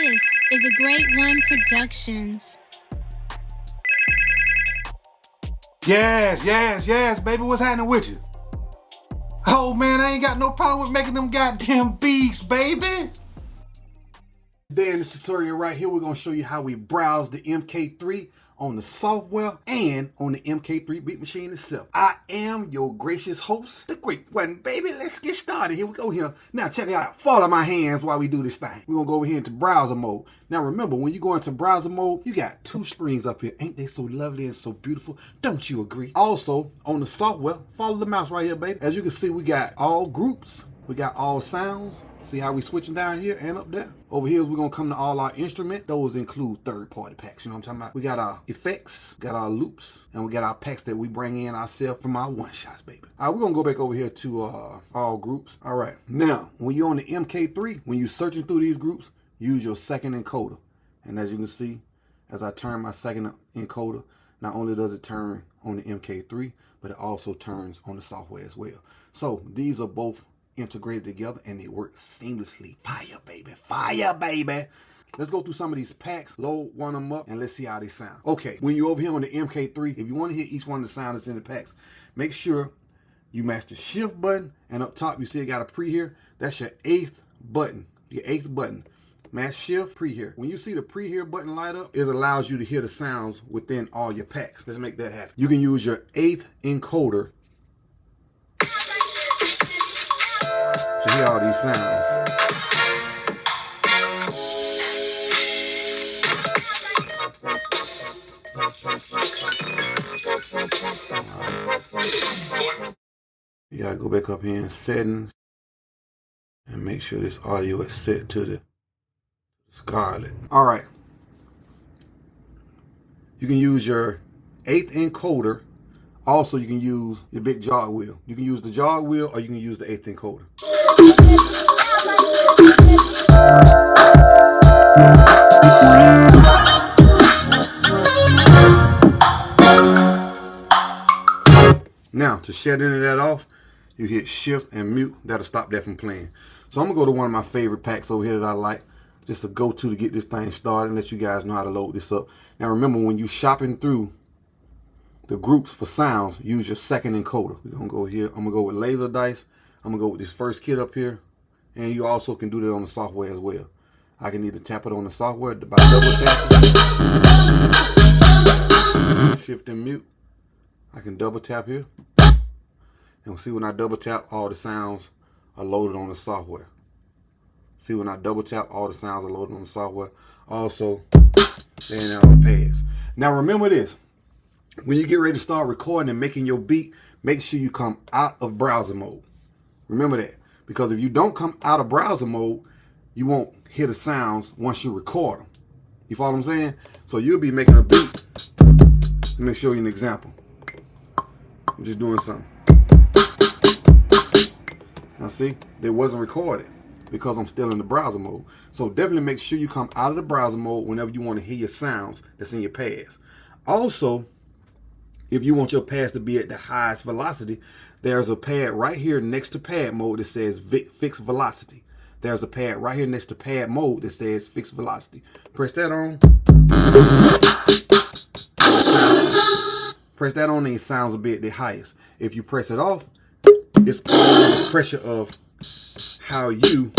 This is a Great One Productions. Yes, baby. What's happening with you? Oh, man, I ain't got no problem with making them goddamn beats, baby. Today in this tutorial right here, we're going to show you how we browse the MK3 on the software and on the MK3 beat machine itself. I am your gracious host, the Great One, baby. Let's get started. Here we go here. Now, check it out. Follow my hands while we do this thing. We're going to go over here into browser mode. Now, remember, when you go into browser mode, you got two screens up here. Ain't they so lovely and so beautiful? Don't you agree? Also, on the software, follow the mouse right here, baby. As you can see, we got all groups. We got all sounds. See how we switching down here and up there? Over here, we're going to come to all our instruments. Those include third-party packs. You know what I'm talking about? We got our effects, got our loops, and we got our packs that we bring in ourselves from our one-shots, baby. All right, we're going to go back over here to all groups. All right. Now, when you're on the MK3, when you're searching through these groups, use your second encoder. And as you can see, as I turn my second encoder, not only does it turn on the MK3, but it also turns on the software as well. So these are both integrated together and they work seamlessly. Fire, baby. Fire, baby. Let's go through some of these packs, load one of them up, and let's see how they sound. Okay, when you're over here on the MK3, if you want to hear each one of the sounds that's in the packs, make sure you match the shift button, and up top you see it got a pre here. That's your eighth button. Your eighth button. Match shift, pre here. When you see the pre here button light up, it allows you to hear the sounds within all your packs. Let's make that happen. You can use your eighth encoder to hear all these sounds. You gotta go back up here in settings and make sure this audio is set to the Scarlet. All right. You can use your eighth encoder. Also, you can use your big jog wheel. You can use the jog wheel or you can use the eighth encoder. Now, to shut any of that off, you hit shift and mute. That'll stop that from playing. So I'm going to go to one of my favorite packs over here that I like. Just a go-to to get this thing started and let you guys know how to load this up. Now, remember, when you're shopping through the groups for sounds, use your second encoder. We're going to go here. I'm going to go with laser dice. I'm going to go with this first kit up here. And you also can do that on the software as well. I can either tap it on the software by double tapping. Shift and mute. I can double tap here. And see when I double tap, all the sounds are loaded on the software. See when I double tap, all the sounds are loaded on the software. Also, they're on the pads. Now remember this. When you get ready to start recording and making your beat, make sure you come out of browser mode. Remember that. Because if you don't come out of browser mode, you won't hear the sounds once you record them. You follow what I'm saying? So you'll be making a beat. Let me show you an example. I'm just doing something. Now see, they wasn't recorded because I'm still in the browser mode. So definitely make sure you come out of the browser mode whenever you want to hear your sounds that's in your pads. Also, if you want your pads to be at the highest velocity, there's a pad right here next to pad mode that says fixed velocity. There's a pad right here next to pad mode that says fixed velocity. Press that on. Press that on and it sounds a bit the highest. If you press it off, it's all the pressure of how you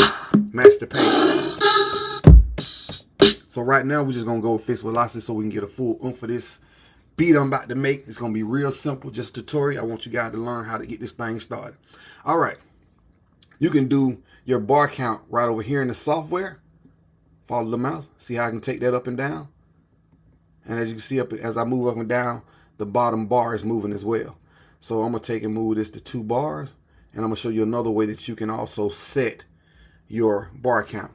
match the pad. So right now we're just gonna go with fixed velocity so we can get a full oomph for this beat I'm about to make. It's gonna be real simple, just a tutorial. I want you guys to learn how to get this thing started. All right, you can do your bar count right over here in the software. Follow the mouse, see how I can take that up and down. And as you can see, as I move up and down, the bottom bar is moving as well. So I'm gonna take and move this to 2 bars, and I'm gonna show you another way that you can also set your bar count.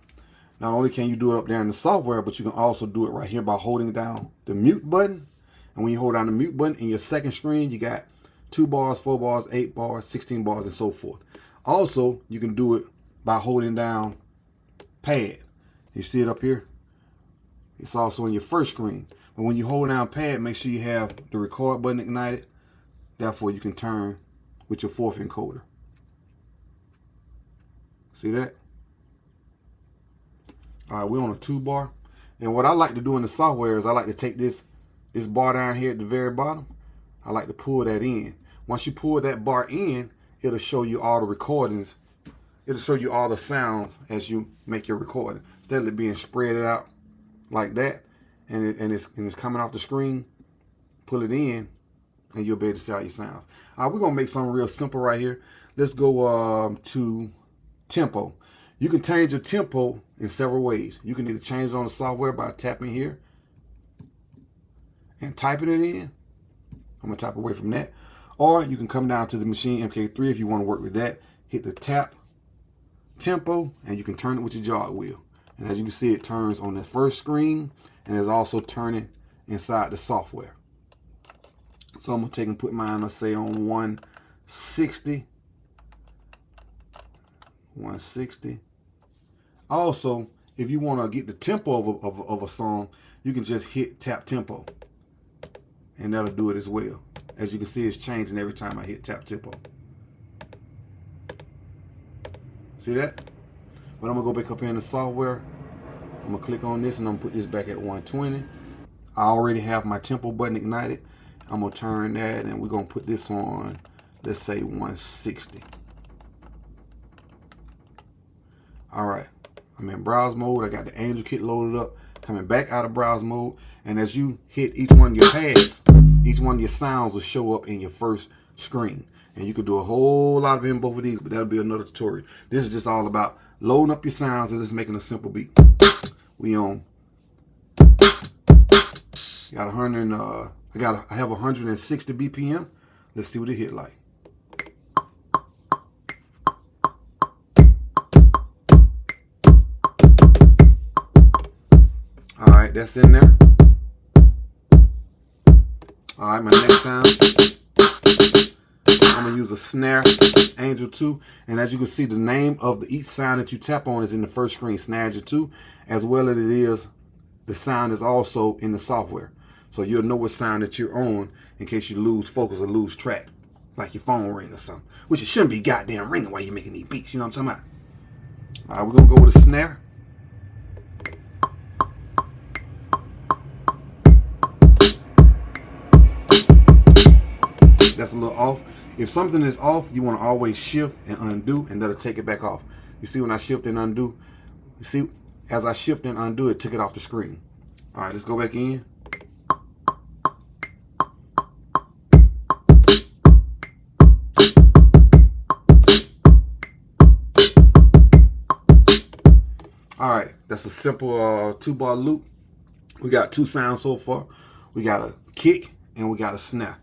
Not only can you do it up there in the software, but you can also do it right here by holding down the mute button. And when you hold down the mute button in your second screen, you got 2 bars, 4 bars, 8 bars, 16 bars, and so forth. Also, you can do it by holding down pad. You see it up here? It's also in your first screen. But when you hold down pad, make sure you have the record button ignited. Therefore, you can turn with your fourth encoder. See that? We're on a 2-bar. And what I like to do in the software is I like to take this bar down here at the very bottom. I like to pull that in. Once you pull that bar in, it'll show you all the recordings. It'll show you all the sounds as you make your recording. Instead of it being spread out like that, and it's coming off the screen, pull it in, and you'll be able to see all your sounds. We're going to make something real simple right here. Let's go to tempo. You can change your tempo in several ways. You can either change it on the software by tapping here and typing it in. I'm going to type away from that. Or you can come down to the Maschine MK3 if you want to work with that. Hit the tap tempo, and you can turn it with your jog wheel. And as you can see, it turns on the first screen, and it's also turning inside the software. So I'm going to take and put mine, let's say, on 160. 160. Also, if you want to get the tempo of a song, you can just hit tap tempo, and that'll do it as well. As you can see, it's changing every time I hit tap tempo. See that? But I'm going to go back up here in the software. I'm going to click on this, and I'm going to put this back at 120. I already have my tempo button ignited. I'm going to turn that, and we're going to put this on, let's say, 160. All right. I'm in browse mode. I got the Angel Kit loaded up. Coming back out of browse mode. And as you hit each one of your pads, each one of your sounds will show up in your first screen. And you can do a whole lot of it in both of these, but that'll be another tutorial. This is just all about loading up your sounds and just making a simple beat. We on. Got 100. I have 160 BPM. Let's see what it hit like. All right, that's in there. All right, my next sound, I'm gonna use a snare, Angel 2, and as you can see, the name of each sound that you tap on is in the first screen, Snare Angel 2, as well as it is, the sound is also in the software. So you'll know what sound that you're on in case you lose focus or lose track, like your phone ring or something, which it shouldn't be goddamn ringing while you're making these beats, you know what I'm talking about? All right, we're gonna go with a snare. That's a little off. If something is off, you want to always shift and undo, and that'll take it back off. You see when I shift and undo? You see, as I shift and undo, it took it off the screen. All right, let's go back in. All right, that's a simple 2-bar loop. We got 2 sounds so far. We got a kick and we got a snare.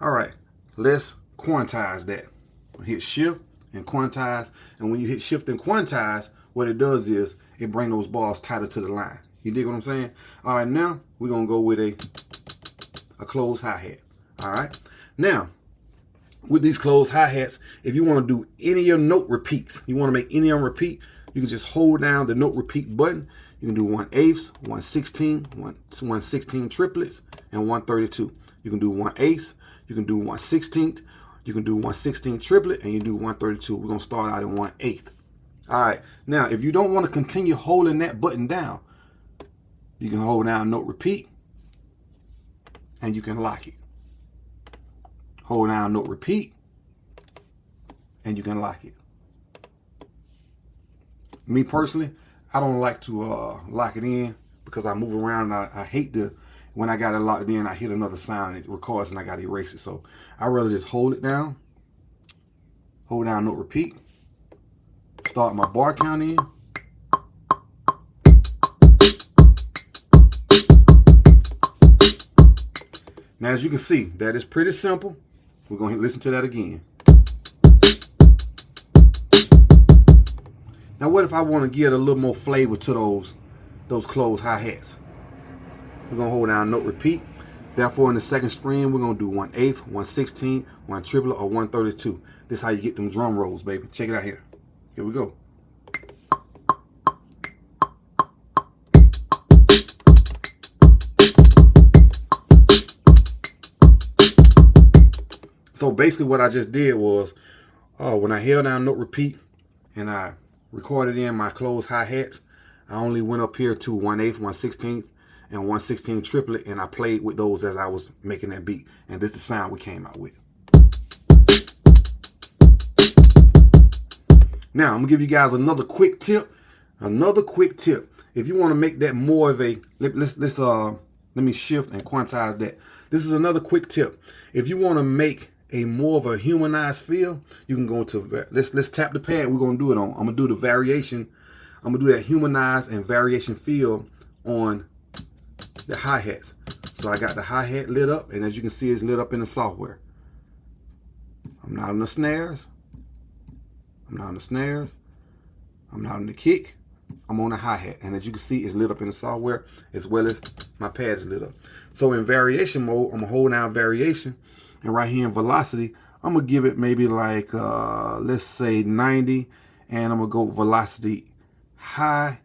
All right, let's quantize that. Hit shift and quantize, and when you hit shift and quantize, what it does is it brings those bars tighter to the line. You dig what I'm saying? All right, now we're gonna go with a closed hi-hat. All right, now with these closed hi-hats, if you want to do any of your note repeats, you want to make any of them repeat, you can just hold down the note repeat button. You can do 1/8, 1/16, 1/16 triplets, and 1/32. You can do 1/8, you can do 1/16, you can do 1/16 triplet, and you do 1/32. We're gonna start out in 1/8. All right. Now, if you don't want to continue holding that button down, you can hold down note repeat, and you can lock it. Hold down note repeat, and you can lock it. Me personally, I don't like to lock it in because I move around. And I hate to, when I got it locked in, I hit another sound and it records and I got to erase it. So I'd rather just hold it down, hold down note repeat, start my bar count in. Now, as you can see, that is pretty simple. We're going to listen to that again. Now, what if I want to give a little more flavor to those closed hi-hats? We're going to hold down note repeat. Therefore, in the second screen, we're going to do 1/8, 1/16, 1 triplet, or 1/32. This is how you get them drum rolls, baby. Check it out here. Here we go. So basically what I just did was, when I held down note repeat and I recorded in my closed hi-hats, I only went up here to 1/8, 1/16, and 1/16 triplet, and I played with those as I was making that beat. And this is the sound we came out with. Now, I'm gonna give you guys another quick tip. Another quick tip. If you want to make that more of a, let me shift and quantize that. This is another quick tip. If you want to make a more of a humanized feel, you can go to, let's tap the pad we're gonna do it on. I'm gonna do the variation. I'm gonna do that humanized and variation feel on the hi-hats. So I got the hi-hat lit up, and as you can see, it's lit up in the software. I'm not on the snares. I'm not on the snares. I'm not on the kick. I'm on the hi-hat. And as you can see, it's lit up in the software as well as my pad is lit up. So in variation mode, I'm going to hold down variation. And right here in velocity, I'm going to give it maybe like, let's say 90. And I'm going to go velocity high.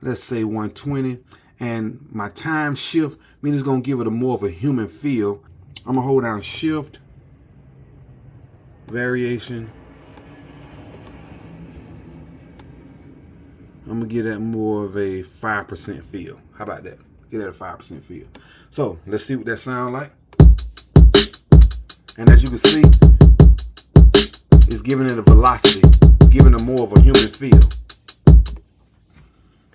Let's say 120. And my time shift, means it's going to give it a more of a human feel. I'm going to hold down shift, variation. I'm gonna get that more of a 5% feel. How about that? Get that a 5% feel. So let's see what that sound like. And as you can see, it's giving it a velocity. It's giving it more of a human feel.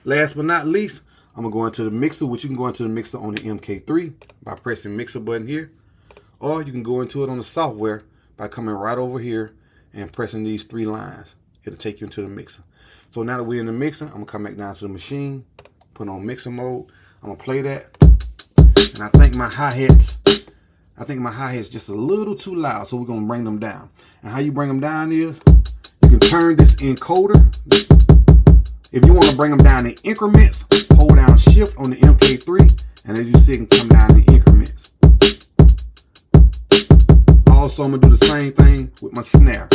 Last but not least, I'm gonna go into the mixer, which you can go into the mixer on the MK3 by pressing mixer button here. Or you can go into it on the software by coming right over here and pressing these 3 lines. It'll take you into the mixer. So now that we're in the mixer, I'm gonna come back down to the machine, put on mixer mode. I'm gonna play that. And I think my hi-hats just a little too loud, so we're gonna bring them down. And how you bring them down is, you can turn this encoder. If you wanna bring them down in increments, hold down shift on the MK3, and as you see, it can come down in increments. Also, I'm gonna do the same thing with my snare.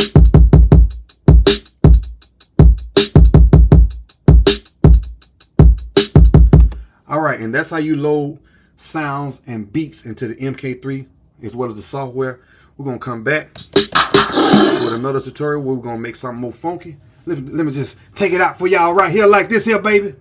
All right, and that's how you load sounds and beats into the MK3 as well as the software. We're gonna come back with another tutorial where we're gonna make something more funky. Let me just take it out for y'all right here like this here, baby.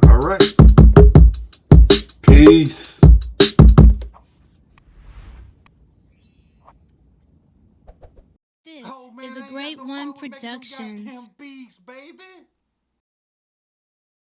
All right. Peace. This is a Great One Productions. Beats, baby.